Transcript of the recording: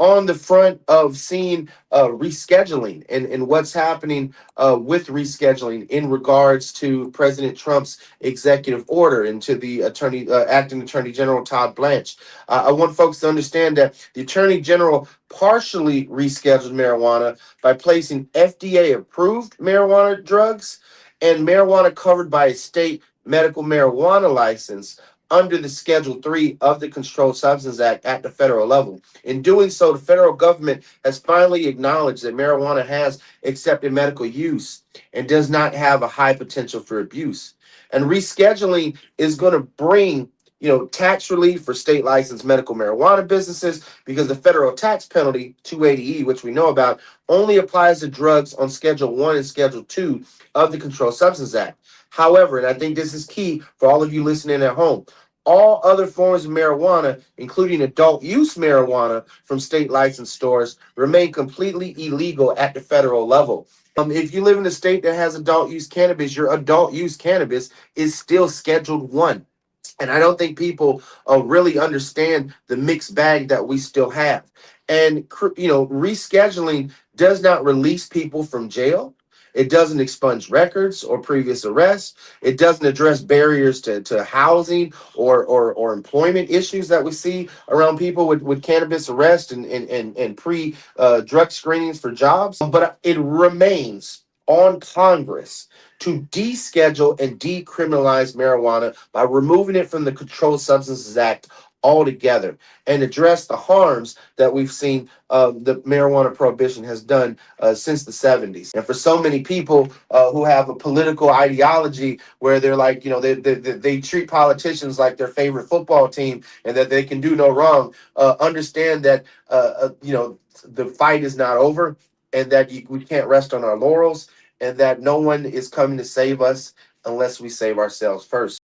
on the front of seeing rescheduling and what's happening with rescheduling in regards to President Trump's executive order and to the acting Attorney General Todd Blanche. I want folks to understand that the Attorney General partially rescheduled marijuana by placing FDA approved marijuana drugs and marijuana covered by a state medical marijuana license under the Schedule 3 of the Controlled Substance Act at the federal level. In doing so, the federal government has finally acknowledged that marijuana has accepted medical use and does not have a high potential for abuse. And rescheduling is going to bring tax relief for state licensed medical marijuana businesses because the federal tax penalty, 280E, which we know about, only applies to drugs on Schedule 1 and Schedule 2 of the Controlled Substance Act. However, and I think this is key for all of you listening at home, all other forms of marijuana, including adult use marijuana from state licensed stores, remain completely illegal at the federal level. If you live in a state that has adult use cannabis, your adult use cannabis is still Scheduled 1. And I don't think people really understand the mixed bag that we still have. And, rescheduling does not release people from jail. It doesn't expunge records or previous arrests. It doesn't address barriers to housing or employment issues that we see around people with cannabis arrest and pre drug screenings for jobs. But it remains on Congress to deschedule and decriminalize marijuana by removing it from the Controlled Substances Act altogether and address the harms that we've seen the marijuana prohibition has done since the 70s. And for so many people who have a political ideology where they're like, they treat politicians like their favorite football team and that they can do no wrong, understand that, the fight is not over and that we can't rest on our laurels and that no one is coming to save us unless we save ourselves first.